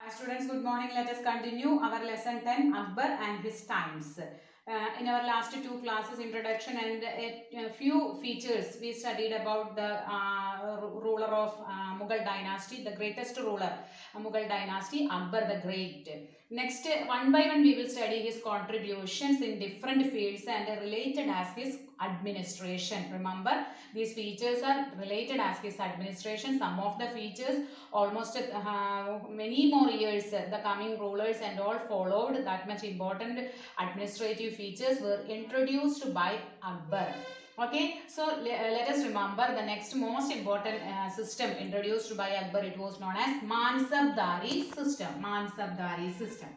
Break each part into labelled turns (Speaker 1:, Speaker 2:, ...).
Speaker 1: Students, good morning. Let us continue our lesson 10, Akbar and his times. In our last two classes, introduction and a few features, we studied about the ruler of Mughal dynasty, the greatest ruler, Mughal dynasty, Akbar the Great. Next, one by one, we will study his contributions in different fields and related as his administration. Remember, these features are related as his administration. Some of the features almost many more years the coming rulers and all followed. That much important administrative features were introduced by Akbar. Okay, so let us remember the next most important system introduced by Akbar. It was known as Mansabdari system. Mansabdari system.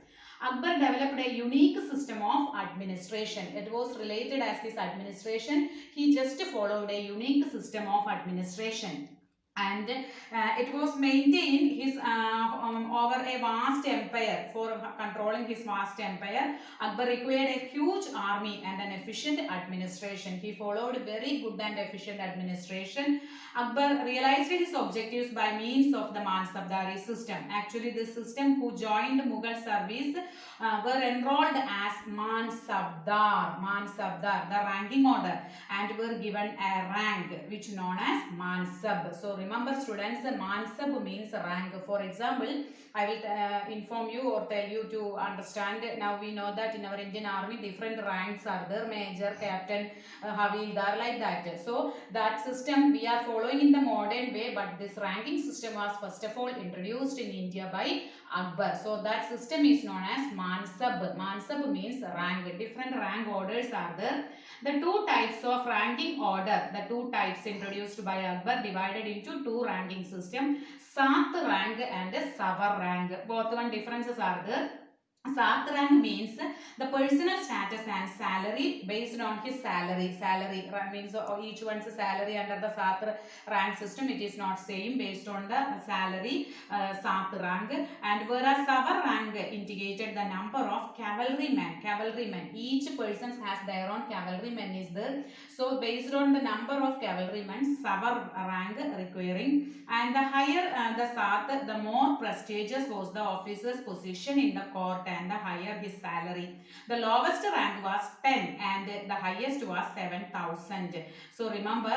Speaker 1: Akbar developed a unique system of administration. It was related as his administration. He just followed a unique system of administration. And it was maintained his over a vast empire. For controlling his vast empire, Akbar required a huge army and an efficient administration. He followed very good and efficient administration. Akbar realized his objectives by means of the Mansabdari system. Actually, this system who joined Mughal service were enrolled as Mansabdar, the ranking order, and were given a rank which known as Mansab. So remember students, Mansab means rank. For example, I will inform you or tell you to understand. Now we know that in our Indian army different ranks are there, major, captain, havildar, like that. So that system we are following in the modern way, but this ranking system was first of all introduced in India by Akbar. So that system is known as Mansab. Mansab means rank. Different rank orders are there. The two types of ranking order, the two types introduced by Akbar, divided into two ranking system, Sat rank and Savar rank. Both one differences are there. Sat rank means the personal status and salary based on his salary. Salary means each one's salary under the Sat rank system. It is not same based on the salary, Sat rank. And whereas Savar rank indicated the number of cavalrymen. Cavalrymen. Each person has their own cavalrymen is there. So based on the number of cavalrymen, Savar rank requiring. And the higher the Sat, the more prestigious was the officer's position in the court and the higher his salary. The lowest rank was 10 and the highest was 7,000. So remember,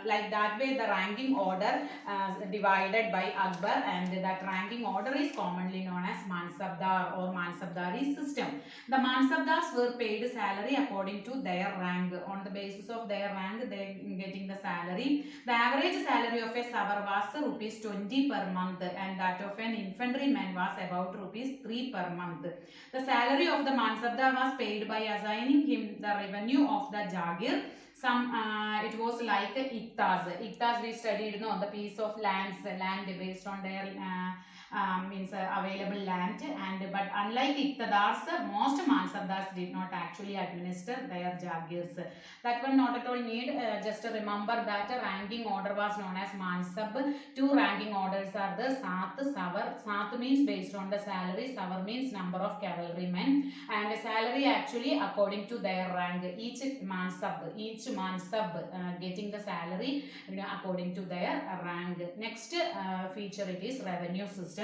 Speaker 1: like that way the ranking order divided by Akbar, and that ranking order is commonly known as Mansabdar or Mansabdari system. The Mansabdars were paid salary according to their rank. On the basis of their rank, they getting the salary. The average salary of a Savar was rupees 20 per month, and that of an infantryman was about rupees 3 per month. The salary of the Mansabdar was paid by assigning him the revenue of the Jagir. It was like Iktas. Iktas we studied, no, the piece of land based on their available land, and but unlike Iqtadars, most Mansabdars did not actually administer their Jagirs. That one not at all need, just remember that a ranking order was known as Mansab. Two ranking orders are the Sat, Savar. Sat means based on the salary, Savar means number of cavalrymen, and salary actually according to their rank. Each Mansab getting the salary according to their rank. Next feature it is revenue system.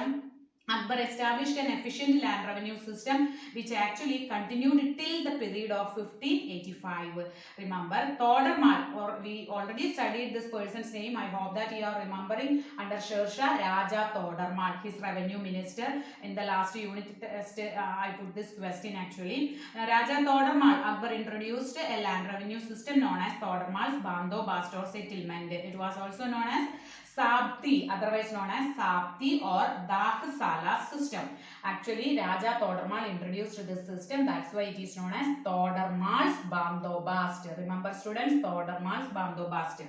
Speaker 1: Akbar established an efficient land revenue system which actually continued till the period of 1585. Remember, Todarmal, or we already studied this person's name. I hope that you are remembering under Sher Shah, Raja Todarmal, his revenue minister. In the last unit test, I put this question actually. Raja Todarmal, Akbar introduced a land revenue system known as Todarmal's Bandobast or settlement. It was also known as Sapti, otherwise known as Sapti or Daksala system. Actually, Raja Todarmal introduced this system. That's why it is known as Todarmal's Bandobast. Remember students, Todarmal's Bandobast.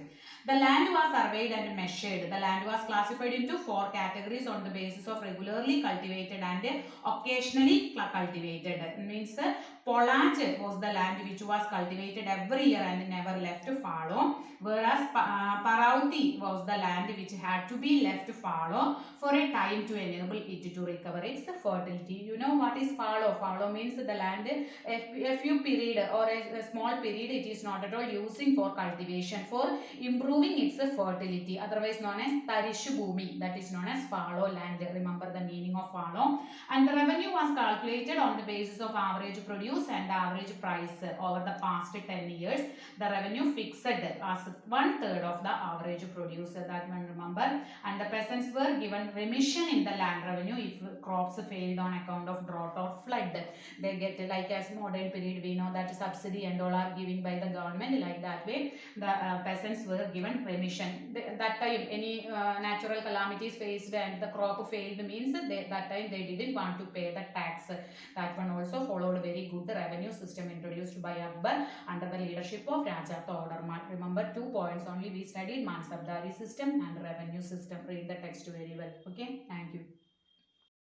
Speaker 1: The land was surveyed and measured. The land was classified into 4 categories on the basis of regularly cultivated and occasionally cultivated. It means Polach was the land which was cultivated every year and never left fallow, whereas Parauti was the land which had to be left fallow for a time to enable it to recover its fertility. You know what is fallow? Fallow means the land a few period or a small period it is not at all using for cultivation, for improving its fertility, otherwise known as Tarishu Bhumi, that is known as fallow land. Remember the meaning of fallow. And the revenue was calculated on the basis of average produce and average price over the past 10 years. The revenue fixed as 1/3 of the average produce, that one remember. And the peasants were given remission in the land revenue if crops failed on account of drought or flood. They get, like as modern period we know that subsidy and all are given by the government, like that way the peasants were given remission. That time any natural calamities faced and the crop failed means that time they didn't want to pay the tax. That one also followed very good revenue system introduced by Akbar under the leadership of Raja Todarmal. Remember 2 points only we studied: Mansabdari system and revenue system. Read the text very well. Okay, thank you.